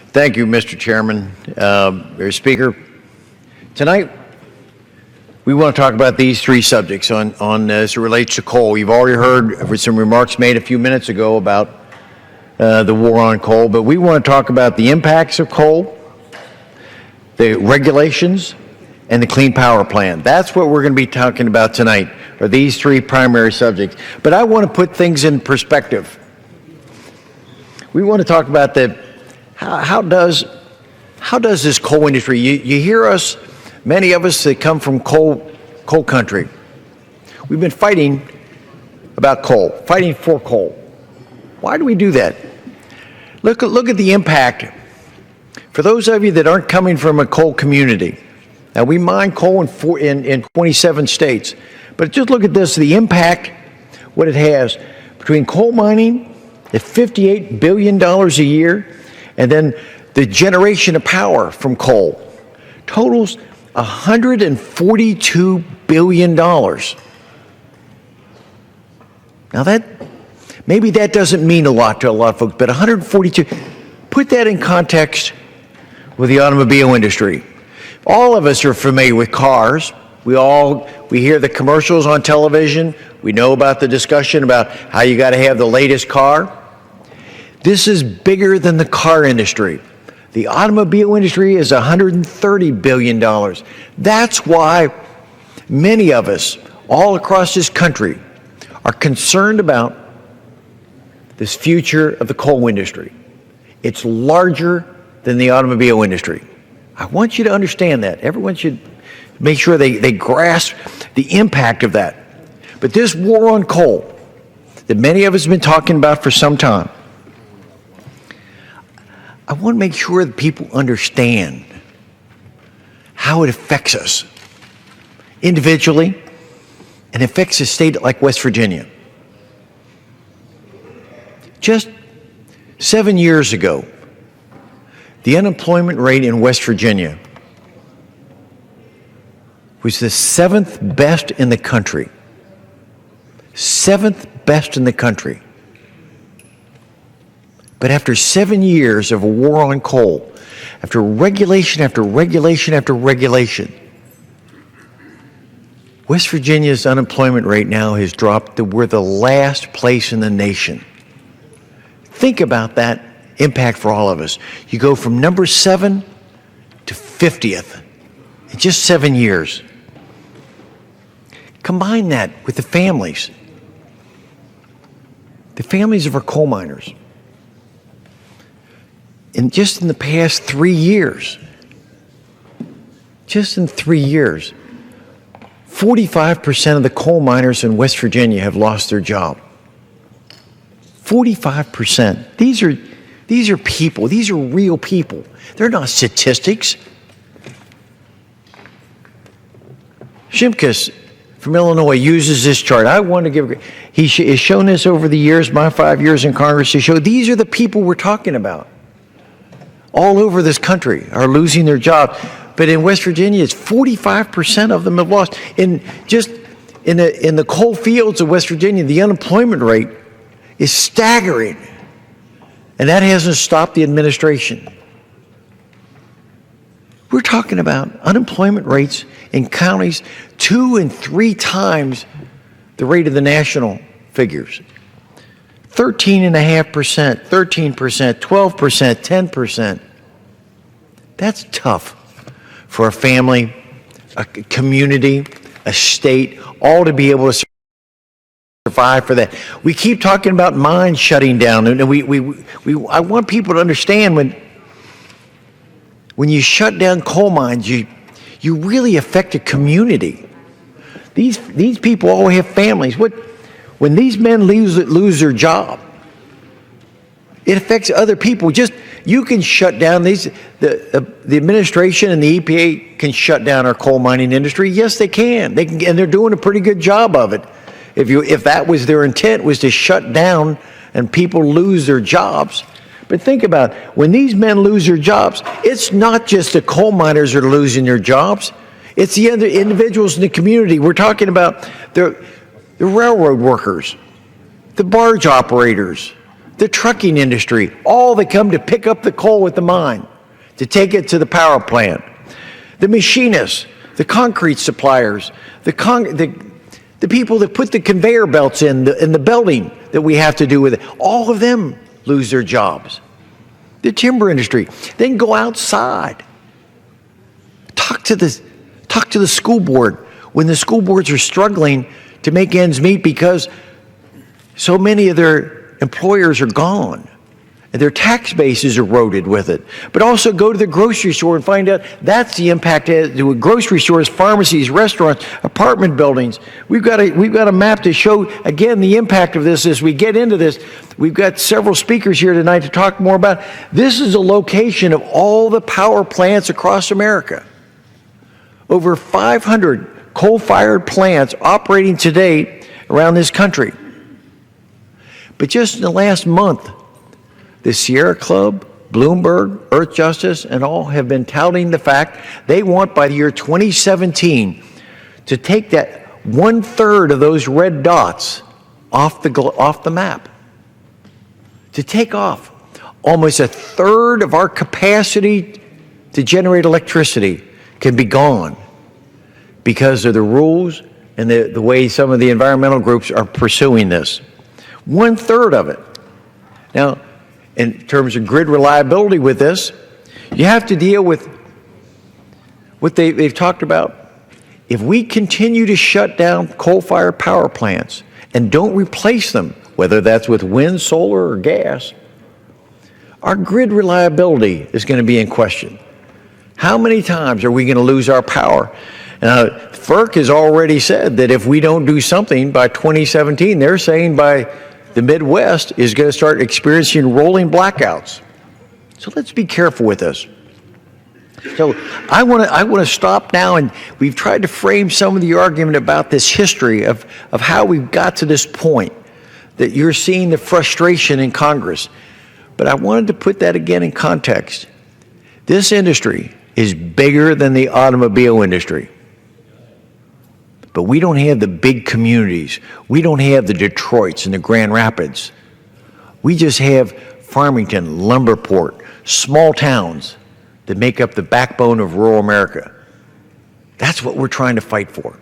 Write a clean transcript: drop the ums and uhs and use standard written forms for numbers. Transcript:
Thank you, Mr. Chairman. Speaker, tonight we want to talk about these three subjects as it relates to coal. You've already heard some remarks made a few minutes ago about the war on coal, but we want to talk about the impacts of coal, the regulations, and the Clean Power Plan. That's what we're going to be talking about tonight, are these three primary subjects. But I want to put things in perspective. We want to talk about how does this coal industry, you hear us, many of us that come from coal country, we've been fighting about coal, fighting for coal. Why do we do that? Look at the impact. For those of you that aren't coming from a coal community, now we mine coal in 27 states, but just look at this, the impact, what it has between coal mining at $58 billion a year, and then the generation of power from coal totals $142 billion. Now maybe that doesn't mean a lot to a lot of folks, but 142, put that in context with the automobile industry. All of us are familiar with cars. We hear the commercials on television. We know about the discussion about how you got to have the latest car. This is bigger than the car industry. The automobile industry is $130 billion. That's why many of us all across this country are concerned about this future of the coal industry. It's larger than the automobile industry. I want you to understand that. Everyone should make sure they grasp the impact of that. But this war on coal that many of us have been talking about for some time, I want to make sure that people understand how it affects us individually and affects a state like West Virginia. Just 7 years ago, the unemployment rate in West Virginia was the 7th best in the country. 7th best in the country. But after 7 years of a war on coal, after regulation after regulation after regulation, West Virginia's unemployment rate now has dropped to we're the last place in the nation. Think about that impact for all of us. You go from number 7 to 50th in just 7 years. Combine that with the families of our coal miners. And just in the past 3 years, 45% of the coal miners in West Virginia have lost their job. 45%. These are people. These are real people. They're not statistics. Shimkus from Illinois uses this chart. I want to give. He has shown this over the years. My 5 years in Congress to show these are the people we're talking about. All over this country are losing their job, but in West Virginia, it's 45% of them have lost. In the coal fields of West Virginia, the unemployment rate is staggering, and that hasn't stopped the administration. We're talking about unemployment rates in counties 2 and 3 times the rate of the national figures. 13.5%, 13%, 12%, 10%. That's tough for a family, a community, a state, all to be able to survive for that. We keep talking about mines shutting down, and I want people to understand when you shut down coal mines, you really affect a community. These people all have families. When these men lose their job, it affects other people. You can shut down the administration and the EPA can shut down our coal mining industry. Yes, they can. And they're doing a pretty good job of it. If that was their intent, was to shut down and people lose their jobs. But think about it. When these men lose their jobs, it's not just the coal miners that are losing their jobs. It's the other individuals in the community. We're talking about the railroad workers, the barge operators, the trucking industry, all that come to pick up the coal at the mine, to take it to the power plant, the machinists, the concrete suppliers, the people that put the conveyor belts in the building that we have to do with it, all of them lose their jobs. The timber industry. Then go outside. Talk to the school board when the school boards are struggling to make ends meet because so many of their employers are gone and their tax base is eroded with it. But also go to the grocery store and find out that's the impact to grocery stores, pharmacies, restaurants, apartment buildings. We've got a map to show, again, the impact of this as we get into this. We've got several speakers here tonight to talk more about. This is a location of all the power plants across America. Over 500 coal-fired plants operating today around this country. But just in the last month, the Sierra Club, Bloomberg, Earth Justice, and all have been touting the fact they want by the year 2017 to take that 1/3 of those red dots off the map. To take off almost 1/3 of our capacity to generate electricity can be gone because of the rules and the way some of the environmental groups are pursuing this. 1/3 of it. Now, in terms of grid reliability with this, you have to deal with what they've talked about. If we continue to shut down coal-fired power plants and don't replace them, whether that's with wind, solar, or gas, our grid reliability is going to be in question. How many times are we going to lose our power? FERC has already said that if we don't do something by 2017, they're saying by the Midwest is going to start experiencing rolling blackouts. So let's be careful with this. So I want to stop now, and we've tried to frame some of the argument about this history of how we've got to this point, that you're seeing the frustration in Congress. But I wanted to put that again in context. This industry is bigger than the automobile industry. But we don't have the big communities. We don't have the Detroits and the Grand Rapids. We just have Farmington, Lumberport, small towns that make up the backbone of rural America. That's what we're trying to fight for.